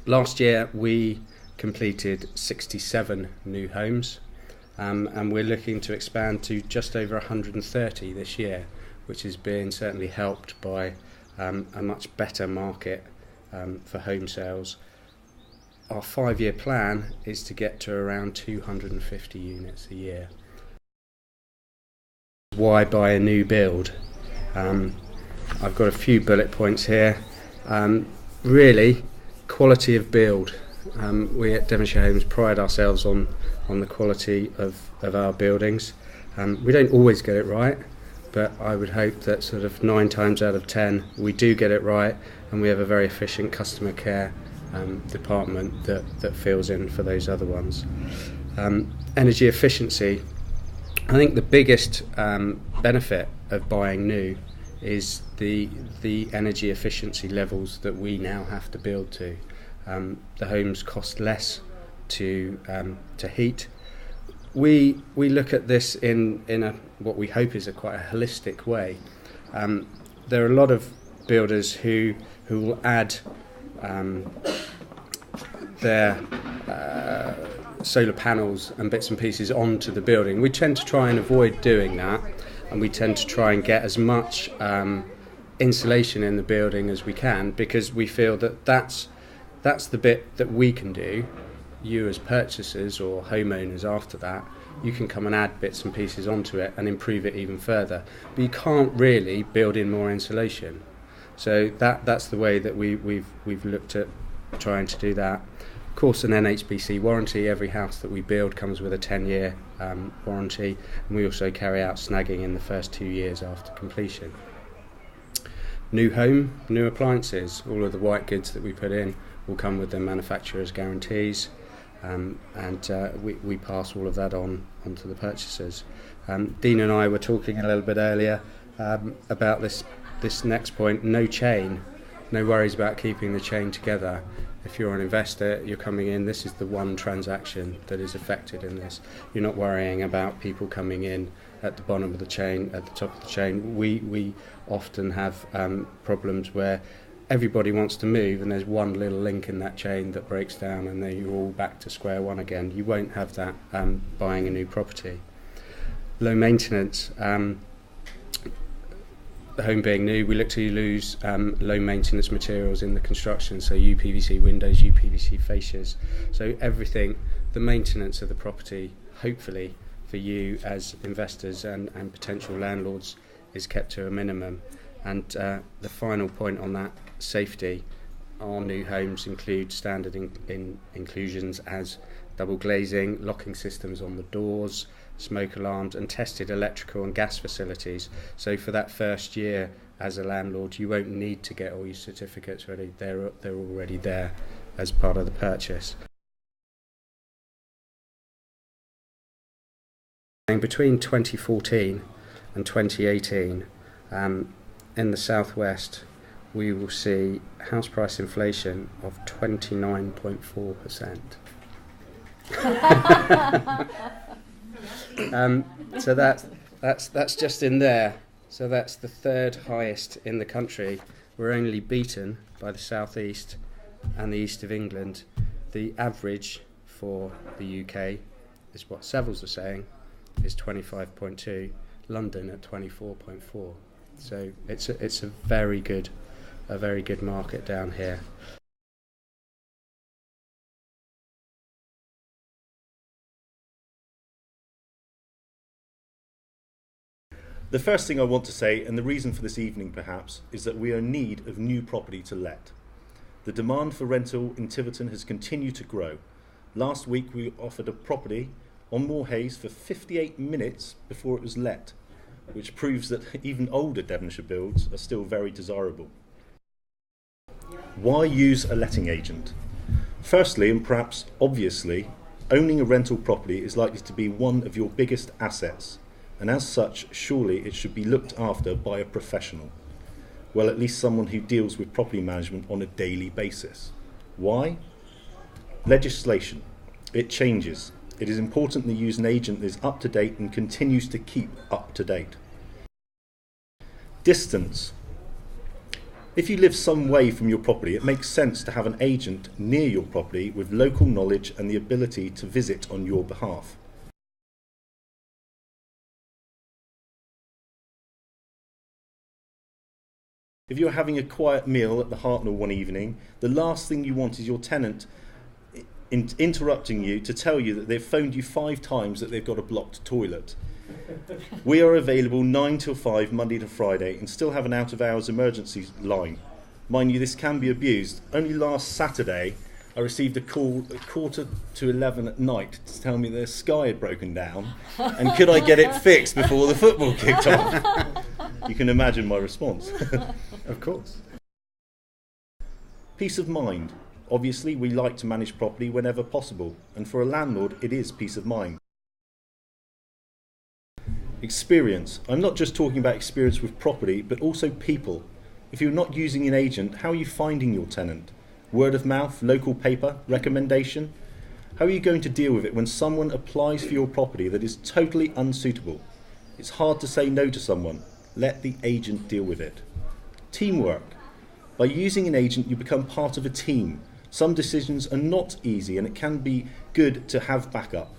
Last year we completed 67 new homes, and we're looking to expand to just over 130 this year, which is being certainly helped by a much better market for home sales. Our 5-year plan is to get to around 250 units a year. Why buy a new build? I've got a few bullet points here. Really, quality of build. We at Devonshire Homes pride ourselves on the quality of our buildings. We don't always get it right, but I would hope that sort of 9 times out of 10 we do get it right, and we have a very efficient customer care department that fills in for those other ones. Energy efficiency. I think the biggest benefit of buying new is the energy efficiency levels that we now have to build to. The homes cost less to heat. We look at this in a what we hope is quite a holistic way. There are a lot of builders who will add their solar panels and bits and pieces onto the building. We tend to try and avoid doing that, and we tend to try and get as much insulation in the building as we can, because we feel that that's the bit that we can do. You as purchasers or homeowners after that, you can come and add bits and pieces onto it and improve it even further. But you can't really build in more insulation. So that's the way that we've looked at trying to do that. Of course, an NHBC warranty. Every house that we build comes with a 10-year warranty, and we also carry out snagging in the first 2 years after completion. New home, new appliances. All of the white goods that we put in will come with their manufacturer's guarantees, and we pass all of that on to the purchasers. Dean and I were talking a little bit earlier about this next point. No chain, no worries about keeping the chain together. If you're an investor, you're coming in, this is the one transaction that is affected in this. You're not worrying about people coming in at the bottom of the chain, at the top of the chain. We often have problems where everybody wants to move and there's one little link in that chain that breaks down, and then you're all back to square one again. You won't have that buying a new property. Low maintenance. The home being new, we look to use low maintenance materials in the construction, so UPVC windows, UPVC fascias. So everything, the maintenance of the property, hopefully for you as investors and potential landlords, is kept to a minimum. And the final point on that, safety. Our new homes include standard inclusions as double glazing, locking systems on the doors, smoke alarms, and tested electrical and gas facilities. So for that first year as a landlord, you won't need to get all your certificates ready. They're already there as part of the purchase. Between 2014 and 2018, in the southwest, we will see house price inflation of 29.4%. So that's just in there. So that's the third highest in the country. We're only beaten by the southeast and the east of England. The average for the UK is what Savills are saying is 25.2. London at 24.4. So it's a very good market down here. The first thing I want to say, and the reason for this evening perhaps, is that we are in need of new property to let. The demand for rental in Tiverton has continued to grow. Last week we offered a property on Moor Hayes for 58 minutes before it was let, which proves that even older Devonshire builds are still very desirable. Why use a letting agent? Firstly, and perhaps obviously, owning a rental property is likely to be one of your biggest assets, and as such, surely it should be looked after by a professional. Well, at least someone who deals with property management on a daily basis. Why? Legislation. It changes. It is important to use an agent that is up to date and continues to keep up to date. Distance. If you live some way from your property, it makes sense to have an agent near your property with local knowledge and the ability to visit on your behalf. If you're having a quiet meal at the Hartnell one evening, the last thing you want is your tenant interrupting you to tell you that they've phoned you 5 times that they've got a blocked toilet. We are available 9 till 5 Monday to Friday and still have an out-of-hours emergency line. Mind you, this can be abused. Only last Saturday I received a call at 11:15 at night to tell me their sky had broken down and could I get it fixed before the football kicked off. You can imagine my response. Of course. Peace of mind. Obviously, we like to manage property whenever possible, and for a landlord, it is peace of mind. Experience. I'm not just talking about experience with property, but also people. If you're not using an agent, how are you finding your tenant? Word of mouth, local paper, recommendation? How are you going to deal with it when someone applies for your property that is totally unsuitable? It's hard to say no to someone. Let the agent deal with it. Teamwork. By using an agent, you become part of a team. Some decisions are not easy and it can be good to have backup.